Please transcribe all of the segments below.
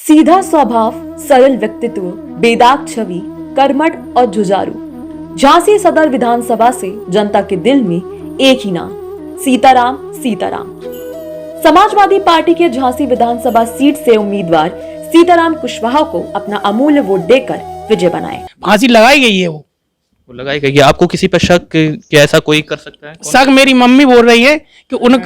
सीधा स्वभाव, सरल व्यक्तित्व, बेदाग छवि, कर्मठ और जुझारू। झांसी सदर विधानसभा से जनता के दिल में एक ही नाम, सीताराम। सीताराम समाजवादी पार्टी के झांसी विधानसभा सीट से उम्मीदवार सीताराम कुशवाहा को अपना अमूल्य वोट देकर विजय बनाए। फांसी लगाई गई है वो लगाई गई है। आपको किसी पर शक कि ऐसा कोई कर सकता है? शक मेरी मम्मी बोल रही है कि उन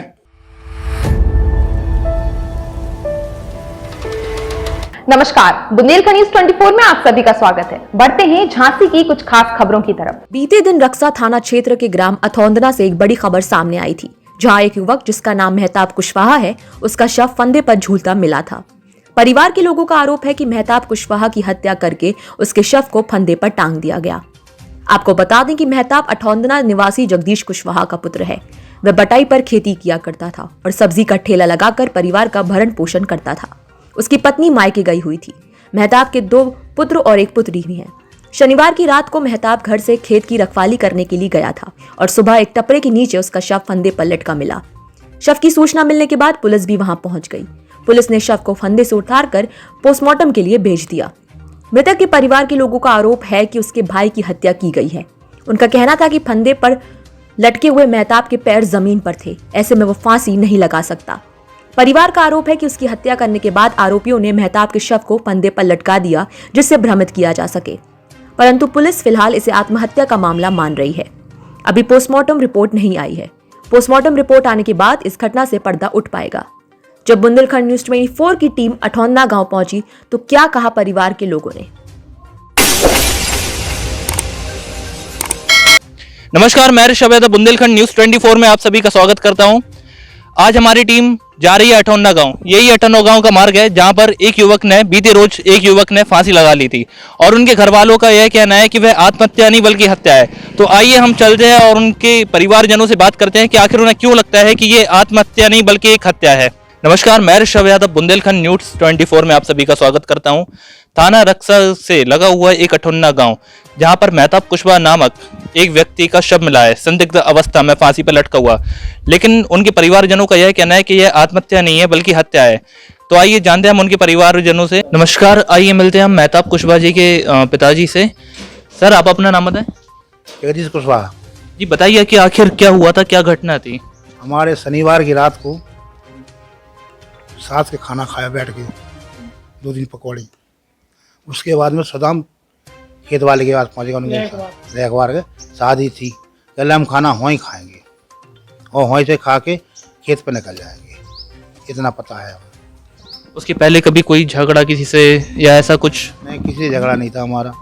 नमस्कार, बुंदेलखंड न्यूज 24 में आप सभी का स्वागत है। बढ़ते हैं झांसी की कुछ खास खबरों की तरफ। बीते दिन रक्सा थाना क्षेत्र के ग्राम अथौंदना से एक बड़ी खबर सामने आई थी, जहां एक युवक जिसका नाम मेहताब कुशवाहा है, उसका शव फंदे पर झूलता मिला था। परिवार के लोगों का आरोप है कि मेहताब कुशवाहा की हत्या करके उसके शव को फंदे पर टांग दिया गया। आपको बता दें कि मेहताब अथौंदना निवासी जगदीश कुशवाहा का पुत्र है। वह बटाई पर खेती किया करता था और सब्जी का ठेला लगाकर परिवार का भरण पोषण करता था। उसकी पत्नी मायके गई हुई थी। मेहताब के 2 पुत्र और एक पुत्री भी हैं। शनिवार की रात को मेहताब घर से खेत की रखवाली करने के लिए गया था और सुबह एक टपरे के नीचे उसका शव फंदे पर लटका मिला। शव की सूचना मिलने के बाद पुलिस भी वहां पहुंच गई। पुलिस ने शव को फंदे से उतारकर पोस्टमार्टम के लिए भेज दिया। मृतक के परिवार के लोगों का आरोप है कि उसके भाई की हत्या की गई है। उनका कहना था कि फंदे पर लटके हुए मेहताब के पैर जमीन पर थे, ऐसे में वो फांसी नहीं लगा सकता। परिवार का आरोप है कि उसकी हत्या करने के बाद आरोपियों ने मेहताब के शव को फंदे पर लटका दिया, जिससे भ्रमित किया जा सके, परंतु पुलिस फिलहाल इसे आत्महत्या का मामला मान रही है। अभी पोस्टमार्टम रिपोर्ट नहीं आई है। पोस्टमार्टम रिपोर्ट आने के बाद इस घटना से पर्दा उठ पाएगा। जब बुंदेलखंड न्यूज 24 की टीम अथौंदना गांव पहुंची तो क्या कहा परिवार के लोगों ने। नमस्कार, मैं ऋषभ यादव बुंदेलखंड न्यूज 24 में आप सभी का स्वागत करता हूं। आज हमारी टीम जा रही है अठौंदा गांव। यही अठौंदा गांव का मार्ग है जहां पर बीते रोज एक युवक ने फांसी लगा ली थी और उनके घर वालों का यह कहना है कि वह आत्महत्या नहीं बल्कि हत्या है। तो आइए हम चलते हैं और उनके परिवारजनों से बात करते हैं कि आखिर उन्हें क्यों लगता है कि ये आत्महत्या नहीं बल्कि एक हत्या है। नमस्कार, मैं ऋषभ यादव बुंदेलखंड न्यूज 24 में आप सभी का स्वागत करता हूं। थाना रक्सा से लगा हुआ एक अठौंदा गांव, जहां पर मेहताब कुशवाहा नामक एक व्यक्ति का शव मिला है, संदिग्ध अवस्था में फांसी पर लटका हुआ। लेकिन उनके परिवारजनों का यह कहना है कि यह आत्महत्या नहीं है बल्कि हत्या है। तो आइए जानते हैं हम उनके परिवारजनों से। नमस्कार, आइए मिलते हैं हम मेहताब कुशवाहा जी के पिताजी से। सर, आप अपना नाम बताएं। जगदीश कुशवाहा जी, बताइए कि आखिर क्या हुआ था, क्या घटना थी? हमारे शनिवार की रात को साथ के खाना खाया बैठ के 2 दिन पकौड़ी। उसके बाद में सदाम खेत वाले के पास पहुँचेगा, उनके रेखवार के शादी थी। पहले हम खाना वहीं खाएंगे और वहीं से खा के खेत पे निकल जाएंगे, इतना पता है। उसके पहले कभी कोई झगड़ा किसी से या ऐसा कुछ? नहीं, किसी से झगड़ा नहीं था हमारा।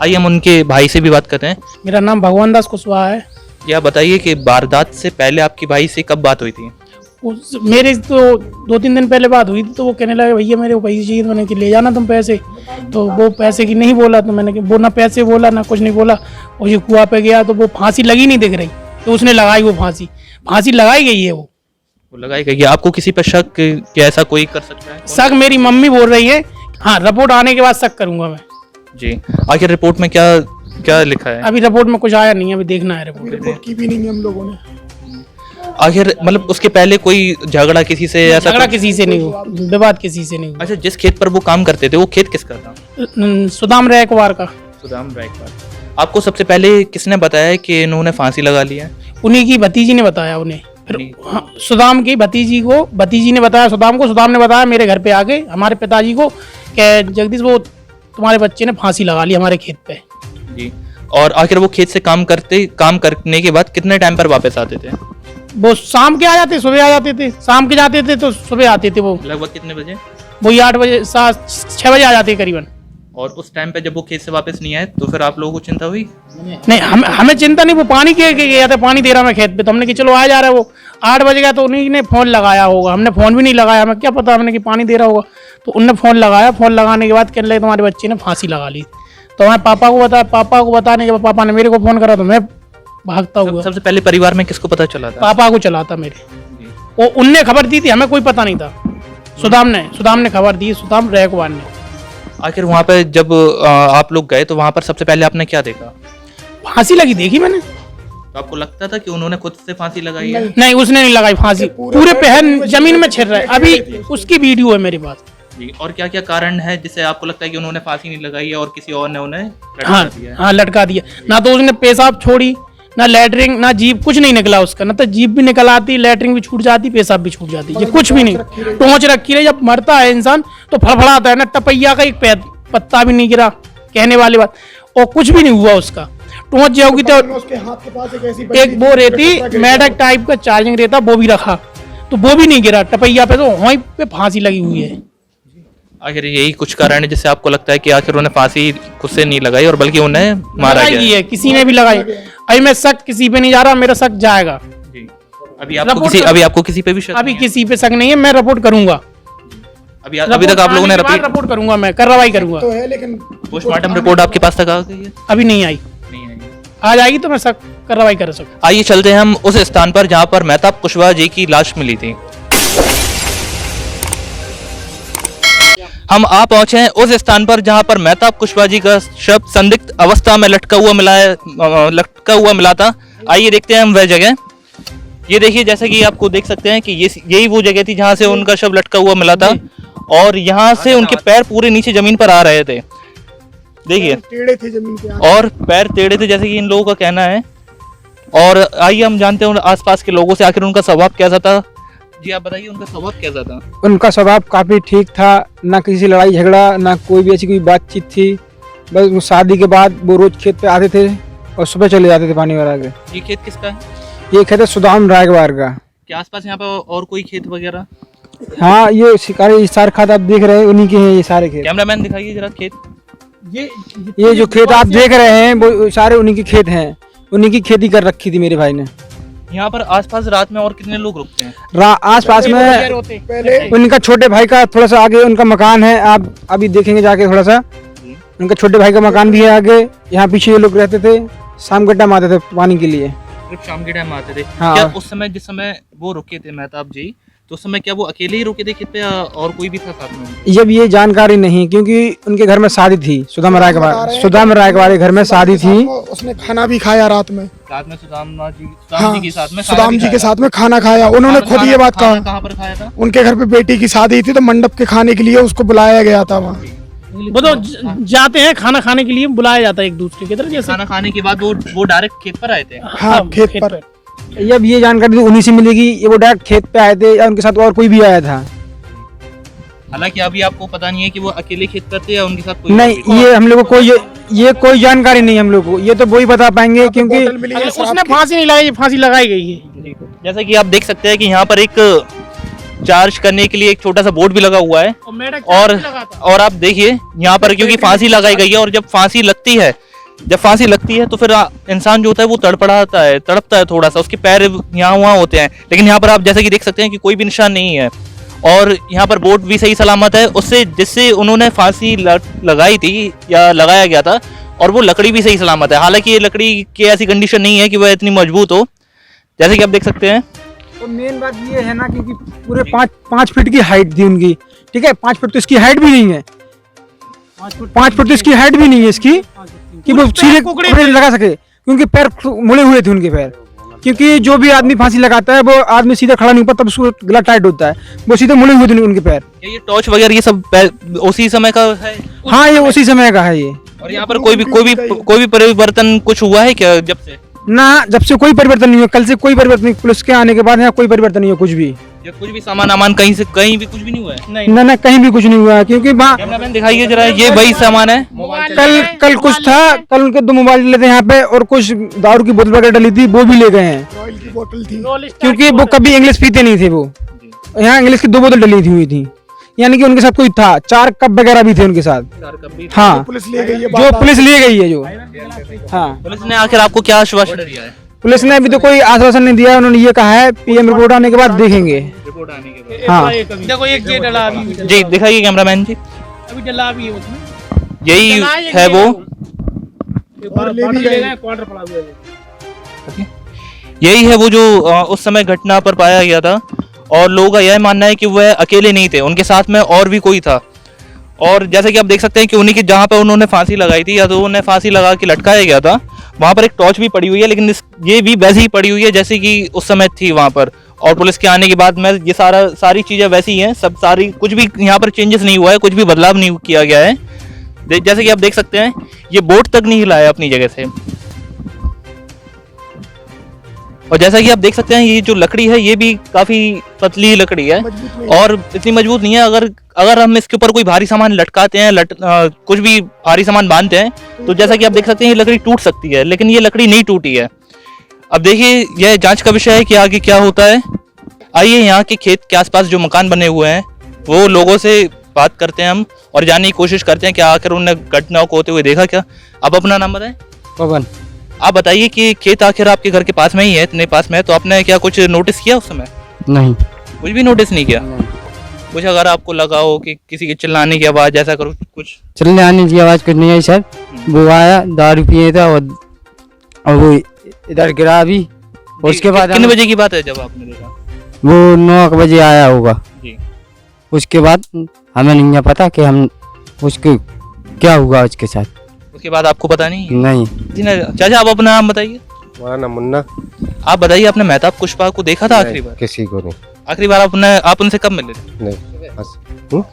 आइए हम उनके भाई से भी बात करते हैं। मेरा नाम भगवान दास कुशवाहा है। या बताइए कि वारदात से पहले आपकी भाई से कब बात हुई थी? मेरे तो 2-3 दिन पहले बात हुई थी, तो वो कहने लगे भैया मेरे को पैसे चाहिए। मैंने कि ले जाना तुम पैसे। तो वो पैसे की नहीं बोला, तो मैंने वो ना पैसे बोला ना कुछ नहीं बोला। और ये कुआं पे गया तो वो फांसी लगी नहीं दिख रही, तो उसने लगाई वो फांसी लगाई गई है। वो लगाई गई है। आपको किसी पर शक कि ऐसा कोई कर सकता है? शक मेरी मम्मी बोल रही है। हाँ, रिपोर्ट आने के बाद शक करूंगा मैं। जी, आखिर रिपोर्ट में क्या क्या लिखा है? अभी रिपोर्ट में कुछ आया नहीं है, अभी देखना है। रिपोर्ट की भी नहीं है हम लोगों ने। आखिर मतलब उसके पहले कोई झगड़ा किसी से ऐसा? झगड़ा किसी से नहीं हुआ, विवाद किसी से नहीं हुआ। अच्छा, जिस खेत पर वो काम करते थे वो खेत किसका था? सुदाम रैकवार का। सुदाम रैकवार। आपको सबसे पहले किसने बताया कि इन्होंने फांसी लगा ली है? उन्हीं की भतीजी ने बताया उन्हें। फिर हाँ, सुदाम की भतीजी ने बताया सुदाम को। सुदाम ने बताया मेरे घर पे आके हमारे पिताजी को कि जगदीश वो तुम्हारे बच्चे ने फांसी लगा ली हमारे खेत पे। जी, और आखिर वो खेत से काम करने के बाद कितने टाइम पर वापस आते थे? वो शाम के आ जाते, सुबह आ जाते थे। शाम के जाते थे तो सुबह आते थे। वो लगभग कितने बजे? वो 8 बजे 6 बजे आ जाते करीबन। और उस टाइम पे जब वो खेत से वापस नहीं आए तो फिर आप लोगों को चिंता हुई? नहीं, हमें चिंता नहीं। वो पानी के गया था, पानी दे रहा मैं खेत पे, तो हमने कि चलो आ जा रहा है। वो 8 बजे गया तो उन्हीं ने फोन लगाया होगा। हमने फोन भी नहीं लगाया, हमें क्या पता, हमने कि पानी दे रहा होगा। तो उनने फोन लगाया। फोन लगाने के बाद कहने लगे तुम्हारे बच्चे ने फांसी लगा ली। तो मैं पापा को बताने के बाद पापा ने मेरे को फोन करा, तो मैं भागता हुआ। सबसे पहले परिवार में किसको पता चला था? पापा को चला था मेरे। वो उनने खबर दी थी, हमें कोई पता नहीं था। सुदाम ने खबर दी, सुदाम रैकवार ने। आखिर वहाँ पे जब आप लोग गए तो वहाँ पर सबसे पहले आपने क्या देखा? फांसी लगी देखी मैंने। तो आपको लगता था कि उन्होंने खुद से फांसी लगाई है? नहीं, उसने नहीं लगाई फांसी। पूरे पहन जमीन में छिड़ रहा है। अभी उसकी वीडियो है मेरे पास। जी, और क्या क्या कारण है जिससे आपको लगता है कि उन्होंने फांसी नहीं लगाई है और किसी और ने उन्हें लटका हाँ दिया है? हाँ, लटका दिया। ना तो उसने पेशाब छोड़ी, ना लैटरिन, ना जीभ, कुछ नहीं निकला उसका। ना तो जीभ भी निकल आती, लैटरिन भी छूट जाती, पेशाब भी छूट जाती, ये कुछ भी नहीं। टोंच रखी रही। जब मरता है इंसान तो फड़फड़ाता है ना, टपैया का एक पत्ता भी नहीं गिरा, कहने वाली बात, और कुछ भी नहीं हुआ उसका। टोंच जो होगी तो उसके हाथ के पास एक वो रहती मेढक टाइप का चार्जिंग रहता, वो भी रखा, तो वो भी नहीं गिरा टपैया पे, तो वहीं पे फांसी लगी हुई है। आखिर यही कुछ कारण है जिससे आपको लगता है कि आखिर उन्हें फांसी खुद से नहीं लगाई और बल्कि उन्हें मारा लगाई गया है, किसी ने भी लगाई। अभी मैं शक किसी पे नहीं जा रहा, मेरा शक जाएगा। जी। अभी आपको किसी पे भी शक अभी नहीं है? किसी पे शक नहीं है, मैं रिपोर्ट करूंगा। अभी तक आप लोगों ने रिपोर्ट करूंगा, मैं कार्रवाई करूंगा। तो है, लेकिन पोस्टमार्टम रिपोर्ट आपके पास तक आ गई है? अभी नहीं आई, नहीं आई। आ जाएगी तो मैं शक कार्रवाई कर सकूँ। आइए चलते हैं हम उस स्थान पर जहां पर मेहताब कुशवाहा जी की लाश मिली थी। हम आ पहुंचे हैं उस स्थान पर जहां पर मेहताब कुशवाहा जी का शव संदिग्ध अवस्था में लटका हुआ मिला था। आइए देखते हैं हम वह जगह। ये देखिए, जैसे कि आपको देख सकते हैं कि यही वो जगह थी जहां से उनका शव लटका हुआ मिला था, और यहाँ से उनके पैर पूरे नीचे जमीन पर आ रहे थे। देखिए, टेढ़े थे जमीन पे, और पैर टेढ़े थे जैसे कि इन लोगों का कहना है। और आइए हम जानते हैं आसपास के लोगों से आखिर उनका स्वभाव कैसा था। जी आप बताइए, उनका स्वभाव कैसा था? उनका स्वभाव काफ़ी ठीक था, ना किसी लड़ाई झगड़ा, ना कोई भी ऐसी कोई बातचीत थी। बस वो शादी के बाद वो रोज खेत पे आते थे और सुबह चले जाते थे पानी भरा के। ये खेत किसका है? ये खेत है सुदाम रायगवार का। क्या आसपास यहाँ पे और कोई खेत वगैरह? हाँ, ये शिकारी सारे खाद आप देख रहे हैं, उन्हीं के हैं ये सारे खेत। कैमरामैन दिखाइए जरा खेत। ये जो खेत आप देख रहे हैं वो सारे उन्हीं के खेत हैं, उन्हीं की खेती कर रखी थी मेरे भाई ने। यहाँ पर आसपास रात में और कितने लोग रुकते हैं? आस पास में उनका छोटे भाई का थोड़ा सा आगे उनका मकान है, आप अभी देखेंगे जाके थोड़ा सा। उनका छोटे भाई का मकान भी है आगे। यहाँ पीछे ये लोग रहते थे, शाम के टाइम आते थे पानी के लिए। सिर्फ शाम के टाइम आते थे? हाँ। क्या उस समय जिस समय वो रुके थे मेहताब जी, तो उस समय क्या वो अकेले ही रुके थे खेत पे या और कोई भी था साथ में? जब ये जानकारी नहीं, क्योंकि उनके घर में शादी थी, सुदाम रायगवार के घर में शादी थी। उसने खाना भी खाया रात में। रात में सुदाम जी के साथ में सुदाम जी के साथ में खाना खाया। उन्होंने खुद ये बात कहा। कहाँ पर खाया था? उनके घर पे बेटी की शादी थी तो मंडप के खाने के लिए उसको बुलाया गया था वहाँ। वो तो जाते हैं खाना खाने के लिए, बुलाया जाता है एक दूसरे की तरफ। जैसे खाना खाने के बाद वो डायरेक्ट खेत पर आए थे? हाँ, खेत पर। जब ये जानकारी उन्हीं से मिलेगी, ये वो डायरेक्ट खेत पे आए थे या उनके साथ और कोई भी आया था? हालांकि अभी आपको पता नहीं है कि वो अकेले खेत पर थे या उनके साथ कोई? नहीं, ये हम लोग को ये कोई जानकारी नहीं हम लोग को। ये तो वही बता पाएंगे क्योंकि उसने फांसी नहीं लगाई, फांसी लगाई गई है। जैसा कि आप देख सकते हैं कि यहाँ पर एक चार्ज करने के लिए एक छोटा सा बोर्ड भी लगा हुआ है, और आप देखिए यहाँ पर क्योंकि फांसी लगाई गई है, और जब फांसी लगती है तो फिर इंसान जो होता है वो तड़पता है थोड़ा सा, उसके पैर यहाँ वहाँ होते हैं। लेकिन यहाँ पर आप जैसे कि देख सकते हैं कि कोई भी निशान नहीं है, और यहाँ पर बोर्ड भी सही सलामत है उससे जिससे उन्होंने फांसी लगाई थी या लगाया गया था, और वो लकड़ी भी सही सलामत है। हालांकि ये लकड़ी की ऐसी कंडीशन नहीं है कि वह इतनी मजबूत हो, जैसे कि आप देख सकते हैं। तो मेन बात ये है ना, क्योंकि पूरे 5 फीट की हाइट थी उनकी। ठीक है, 5 फीट तो इसकी हाइट भी नहीं है, 5 फीट तो इसकी हाइट भी नहीं है इसकी कि वो सीधे कुकड़े लगा सके, क्योंकि पैर मुड़े हुए थे उनके पैर। क्योंकि जो भी आदमी फांसी लगाता है वो आदमी सीधा खड़ा नहीं होता, तब उसको गला टाइट होता है, वो सीधे मुड़े हुए थे उनके पैर। ये टॉर्च वगैरह ये सब उसी समय का है? हाँ, ये उसी समय का है ये। और यहाँ पर कोई भी परिवर्तन कुछ हुआ है क्या जब से? ना, जब से कोई परिवर्तन नहीं हुआ, कल से कोई परिवर्तन नहीं, पुलिस के आने के बाद यहाँ कोई परिवर्तन नहीं हुआ कुछ भी। कुछ भी सामान कहीं भी कुछ भी नहीं हुआ है? ना, कहीं भी कुछ नहीं हुआ है, क्योंकि कैमरामैन दिखाइए जरा, ये वही सामान है। कल कुछ था, कल उनके 2 मोबाइल ले थे यहाँ पे, और कुछ दारू की बोतल वगैरह डली थी, वो भी ले गए हैं, ऑयल की बोतल थी। क्योंकि वो कभी इंग्लिश पीते नहीं थे। वो यहाँ इंग्लिश की 2 बोतल डली हुई थी, यानी कि उनके साथ कोई था। 4 कप वगैरह भी थे उनके साथ। हाँ, पुलिस ले गई है, जो पुलिस ले गई है जो। हाँ, पुलिस ने आखिर आपको क्या आश्वासन दिया है? पुलिस ने अभी तो कोई आश्वासन नहीं दिया। उन्होंने ये कहा है पीएम रिपोर्ट आने के बाद देखेंगे। रिपोर्ट आने के बाद? हाँ, देखो एक ये डला अभी, जी दिखाइए कैमरामैन जी। अभी डला भी है उसमें, यही है वो, क्वार्टर पड़ा हुआ है। यही है वो जो उस समय घटना पर पाया गया था, और लोगों का यह मानना है कि वह अकेले नहीं थे, उनके साथ में और भी कोई था। और जैसे कि आप देख सकते हैं कि उन्हीं की जहाँ पर उन्होंने फांसी लगाई थी या तो उन्हें फांसी लगा के लटकाया गया था, वहाँ पर एक टॉर्च भी पड़ी हुई है, लेकिन ये भी वैसे ही पड़ी हुई है जैसे कि उस समय थी वहाँ पर। और पुलिस के आने के बाद में ये सारी चीज़ें वैसी ही हैं, सब सारी कुछ भी यहाँ पर चेंजेस नहीं हुआ है, कुछ भी बदलाव नहीं किया गया है। जैसे कि आप देख सकते हैं ये बोट तक नहीं हिलाया अपनी जगह से। और जैसा कि आप देख सकते हैं ये जो लकड़ी है ये भी काफी पतली लकड़ी है और इतनी मजबूत नहीं है। अगर हम इसके ऊपर कोई भारी सामान लटकाते हैं कुछ भी भारी सामान बांधते हैं तो जैसा कि आप देख सकते हैं ये लकड़ी टूट सकती है, लेकिन ये लकड़ी नहीं टूटी है। अब देखिए यह जांच का विषय है कि आगे क्या होता है। आइए यहाँ के खेत के आसपास जो मकान बने हुए हैं वो लोगों से बात करते हैं हम और जानने की कोशिश करते हैं कि आखिर उन्होंने घटनाओं को होते हुए देखा क्या। आप अपना नाम बताएं। पवन। आप बताइए कि खेत आखिर आपके घर के पास में ही है, इतने पास में है, तो आपने क्या कुछ नोटिस किया उस समय? नहीं, कुछ भी नोटिस नहीं किया। कुछ अगर आपको लगा हो कि किसी के चिल्लाने की आवाज ऐसा करो कुछ? चिल्लाने की आवाज कुछ नहीं आई सर। वो आया दारू पिए था और वो इधर गिरा भी। उसके बाद कितने बजे की बात है जब आपने देखा? वो 9 बजे आया होगा जी। उसके बाद हमें नहीं पता कि हम उसके क्या हुआ उसके साथ। उसके बाद आपको पता नहीं है? नहीं जी ना। चाचा आप अपना नाम बताइए। हमारा नाम मुन्ना। आप बताइए आपने मेहताब कुशवाहा को देखा था आखिरी बार? किसी को नहीं। आखिरी बार आप उनसे कब मिले थे? नहीं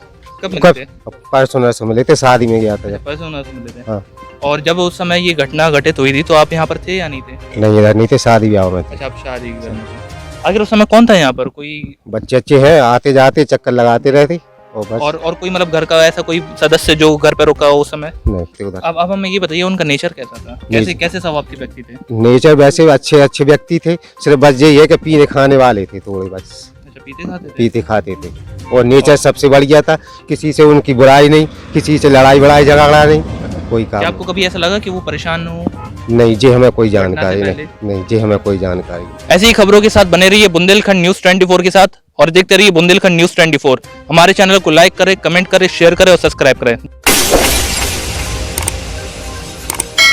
कब मिले थे? परसों नरसों मिले थे, शादी में गया था। परसों नरसों मिले थे। हाँ। और जब उस समय ये घटना घटित हुई थी तो आप यहाँ पर थे या नहीं थे? नहीं, इधर नहीं थे, शादी ब्याह में थे। अच्छा, आप शादी के घर में थे। आखिर उस समय कौन था यहाँ पर? कोई बच्चे अच्छे हैं, आते जाते चक्कर लगाते रहते और बस। और कोई मतलब घर का ऐसा कोई सदस्य जो घर पे रुका हो उस समय? नहीं थे उधर। अब हमें ये बताइए उनका नेचर कैसा था? कैसे स्वभाव के व्यक्ति थे? नेचर वैसे अच्छे व्यक्ति थे, सिर्फ बस यही है कि पीने खाने वाले थे थोड़े, बस अच्छा, पीते खाते थे? पीते खाते थे। और नेचर सबसे बढ़िया था, किसी से उनकी बुराई नहीं, किसी से लड़ाई बड़ाई झगड़ा नहीं, कोई क्या काम आपको कभी ऐसा लगा कि वो परेशान हो? नहीं जी, हमें कोई जानकारी घटना से नहीं। नहीं जी, हमें कोई जानकारी नहीं। ऐसी ही खबरों के साथ बने रहिए बुंदेलखंड न्यूज 24 के साथ और देखते रहिए बुंदेलखंड न्यूज 24। हमारे चैनल को लाइक करें, कमेंट करें, शेयर करें और सब्सक्राइब करें।